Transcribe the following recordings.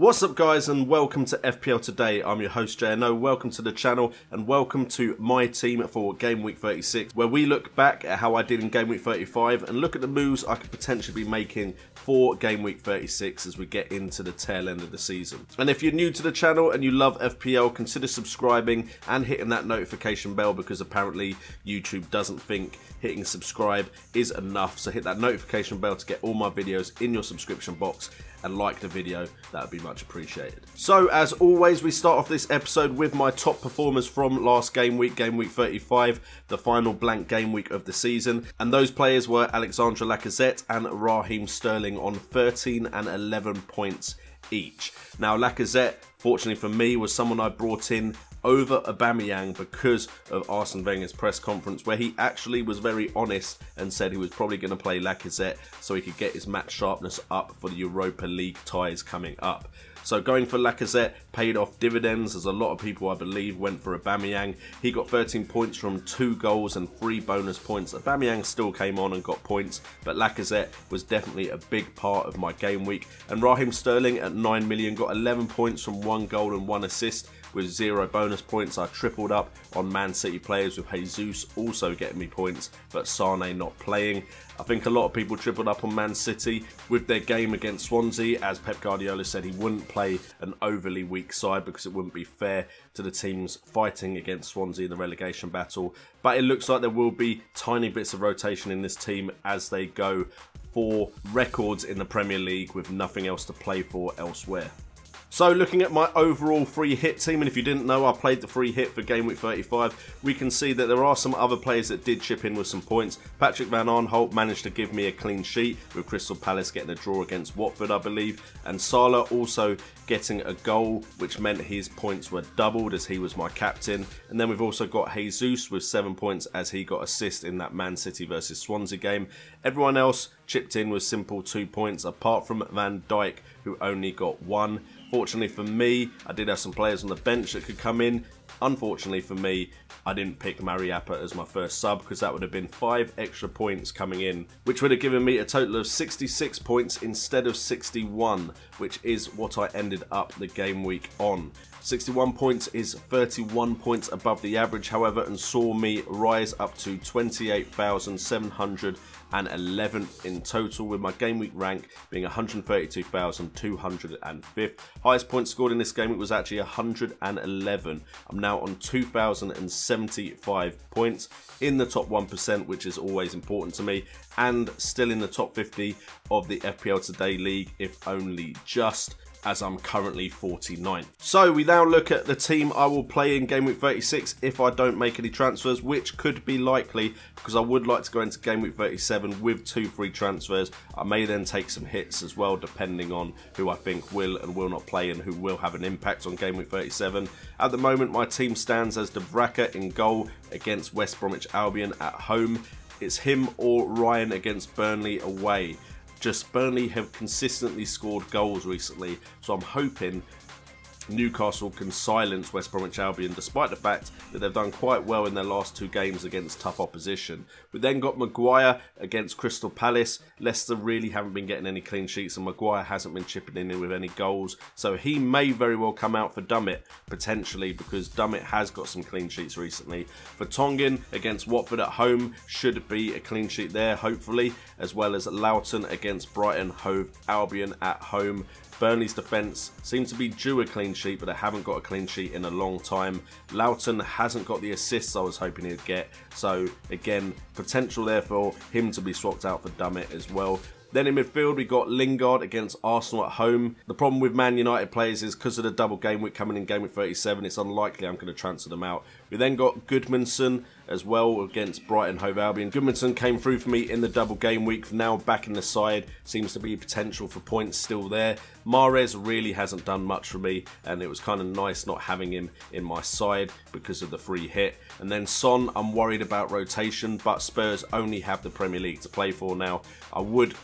What's up guys, and welcome to FPL Today. I'm your host JNO, welcome to the channel and welcome to my team for Game Week 36, where we look back at how I did in Game Week 35 and look at the moves I could potentially be making for Game Week 36 as we get into the tail end of the season. And if you're new to the channel and you love FPL, consider subscribing and hitting that notification bell, because apparently YouTube doesn't think hitting subscribe is enough. So hit that notification bell to get all my videos in your subscription box and like the video, that would be much appreciated. So as always, we start off this episode with my top performers from last game week 35, the final blank game week of the season. And those players were Alexandre Lacazette and Raheem Sterling on 13 and 11 points each. Now Lacazette, fortunately for me, was someone I brought in over Aubameyang because of Arsene Wenger's press conference, where he actually was very honest and said he was probably going to play Lacazette so he could get his match sharpness up for the Europa League ties coming up. So going for Lacazette paid off dividends, as a lot of people, I believe, went for Aubameyang. He got 13 points from 2 goals and 3 bonus points. Aubameyang still came on and got points, but Lacazette was definitely a big part of my game week. And Raheem Sterling at 9 million got 11 points from 1 goal and 1 assist. With 0 bonus points, I tripled up on Man City players, with Jesus also getting me points, but Sane not playing. I think a lot of people tripled up on Man City with their game against Swansea, as Pep Guardiola said he wouldn't play an overly weak side because it wouldn't be fair to the teams fighting against Swansea in the relegation battle. But it looks like there will be tiny bits of rotation in this team as they go for records in the Premier League with nothing else to play for elsewhere. So looking at my overall free hit team, and if you didn't know, I played the free hit for Game Week 35, we can see that there are some other players that did chip in with some points. Patrick Van Aanholt managed to give me a clean sheet, with Crystal Palace getting a draw against Watford, I believe, and Salah also getting a goal, which meant his points were doubled as he was my captain. And then we've also got Jesus with 7 points as he got assist in that Man City versus Swansea game. Everyone else chipped in with simple 2 points, apart from Van Dijk, who only got 1. Fortunately for me, I did have some players on the bench that could come in. Unfortunately for me, I didn't pick Mariappa as my first sub, because that would have been 5 extra points coming in, which would have given me a total of 66 points instead of 61, which is what I ended up the game week on. 61 points is 31 points above the average, however, and saw me rise up to 28,711 in total, with my game week rank being 132,205. Highest points scored in this game week was actually 111. I'm now on 2,075 points, in the top 1%, which is always important to me, and still in the top 50 of the FPL Today League, if only just, as I'm currently 49th. So we now look at the team I will play in Game Week 36 if I don't make any transfers, which could be likely, because I would like to go into Game Week 37 with 2 free transfers. I may then take some hits as well, depending on who I think will and will not play and who will have an impact on Game Week 37. At the moment, my team stands as De Vraka in goal against West Bromwich Albion at home. It's him or Ryan against Burnley away. Just Burnley have consistently scored goals recently, so I'm hoping Newcastle can silence West Bromwich Albion, despite the fact that they've done quite well in their last 2 games against tough opposition. We then got Maguire against Crystal Palace. Leicester really haven't been getting any clean sheets, and Maguire hasn't been chipping in with any goals, so he may very well come out for Dummett, potentially, because Dummett has got some clean sheets recently. For Tongan against Watford at home, should be a clean sheet there, hopefully, as well as Loughton against Brighton Hove Albion at home. Burnley's defence seems to be due a clean sheet, but they haven't got a clean sheet in a long time. Loughton hasn't got the assists I was hoping he'd get, so again, potential there for him to be swapped out for Dummett as well. Then in midfield, we got Lingard against Arsenal at home. The problem with Man United players is because of the double game week coming in Game Week 37, it's unlikely I'm going to transfer them out. We then got Goodmanson as well against Brighton Hove Albion. Goodmanson came through for me in the double game week, now back in the side. Seems to be potential for points still there. Mahrez really hasn't done much for me, and it was kind of nice not having him in my side because of the free hit. And then Son, I'm worried about rotation, but Spurs only have the Premier League to play for now. I would,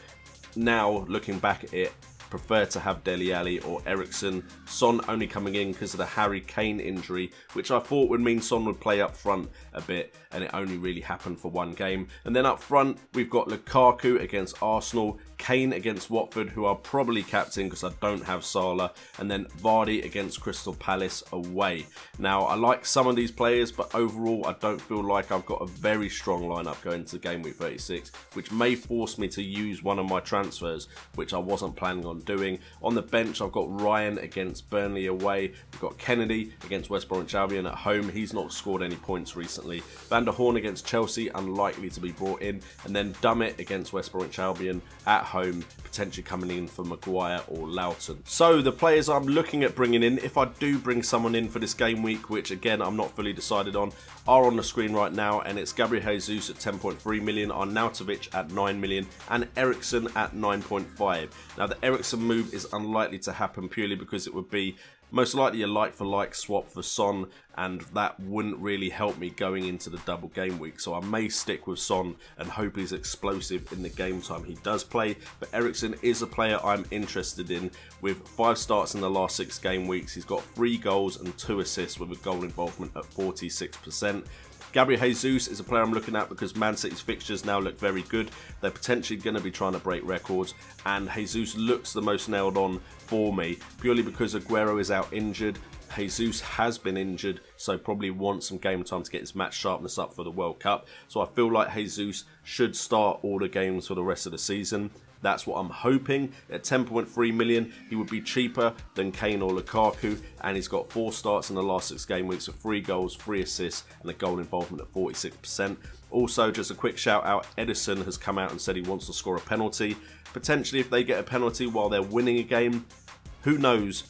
now looking back at it, prefer to have Dele Alli or Eriksen. Son only coming in because of the Harry Kane injury, which I thought would mean Son would play up front a bit, and it only really happened for one game. And then up front, we've got Lukaku against Arsenal, Kane against Watford, who I'll probably captain because I don't have Salah, and then Vardy against Crystal Palace away. Now, I like some of these players, but overall, I don't feel like I've got a very strong lineup going into Game Week 36, which may force me to use one of my transfers, which I wasn't planning on doing. On the bench, I've got Ryan against Burnley away. We've got Kennedy against West Bromwich Albion at home. He's not scored any points recently. Van der Horn against Chelsea, unlikely to be brought in. And then Dummett against West Bromwich Albion at home, potentially coming in for Maguire or Loughton. So the players I'm looking at bringing in, if I do bring someone in for this game week, which again I'm not fully decided on, are on the screen right now, and it's Gabriel Jesus at 10.3 million, Arnautovic at 9 million, and Eriksen at 9.5. Now the Eriksen move is unlikely to happen purely because it would be most likely a like-for-like swap for Son, and that wouldn't really help me going into the double game week. So I may stick with Son and hope he's explosive in the game time he does play. But Eriksen is a player I'm interested in. With 5 starts in the last 6 game weeks, he's got 3 goals and 2 assists with a goal involvement at 46%. Gabriel Jesus is a player I'm looking at because Man City's fixtures now look very good. They're potentially going to be trying to break records, and Jesus looks the most nailed on for me, purely because Aguero is out injured. Jesus has been injured, so probably wants some game time to get his match sharpness up for the World Cup. So I feel like Jesus should start all the games for the rest of the season. That's what I'm hoping. At 10.3 million, he would be cheaper than Kane or Lukaku, and he's got 4 starts in the last 6 game weeks with 3 goals, 3 assists, and a goal involvement at 46%. Also, just a quick shout out, Edison has come out and said he wants to score a penalty. Potentially, if they get a penalty while they're winning a game, who knows?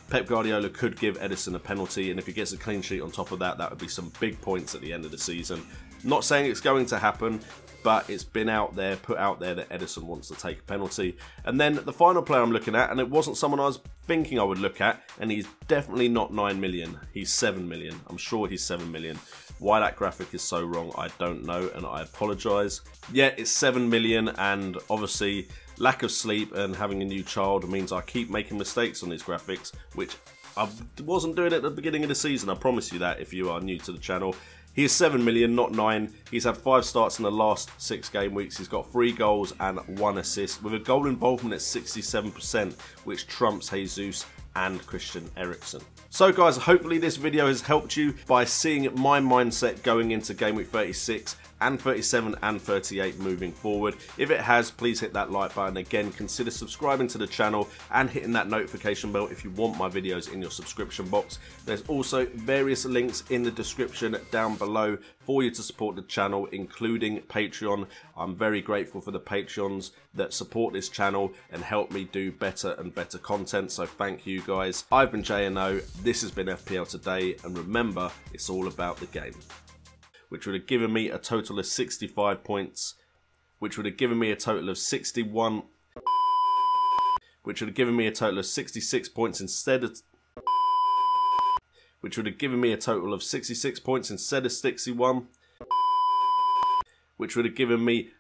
Pep Guardiola could give Edison a penalty, and if he gets a clean sheet on top of that, that would be some big points at the end of the season. Not saying it's going to happen, but it's been out there, put out there, that Edison wants to take a penalty. And then the final player I'm looking at, and it wasn't someone I was thinking I would look at, and he's definitely not 9 million. He's 7 million. I'm sure he's 7 million. Why that graphic is so wrong, I don't know, and I apologise. Yeah, it's 7 million, and obviously lack of sleep and having a new child means I keep making mistakes on these graphics, which I wasn't doing at the beginning of the season. I promise you that if you are new to the channel. He is 7 million, not 9. He's had 5 starts in the last 6 game weeks. He's got 3 goals and 1 assist with a goal involvement at 67%, which trumps Jesus and Christian Eriksen. So guys, hopefully this video has helped you by seeing my mindset going into Game Week 36 and 37 and 38 moving forward. If it has, please hit that like button. Again, consider subscribing to the channel and hitting that notification bell if you want my videos in your subscription box. There's also various links in the description down below for you to support the channel, including Patreon. I'm very grateful for the Patreons that support this channel and help me do better and better content, so thank you guys. I've been JNO, this has been FPL Today, and remember, it's all about the game. Which would have given me a total of 65 points, which would have given me a total of 61, which would have given me a total of 66 points instead of, which would have given me a total of 66 points instead of 61, which would have given me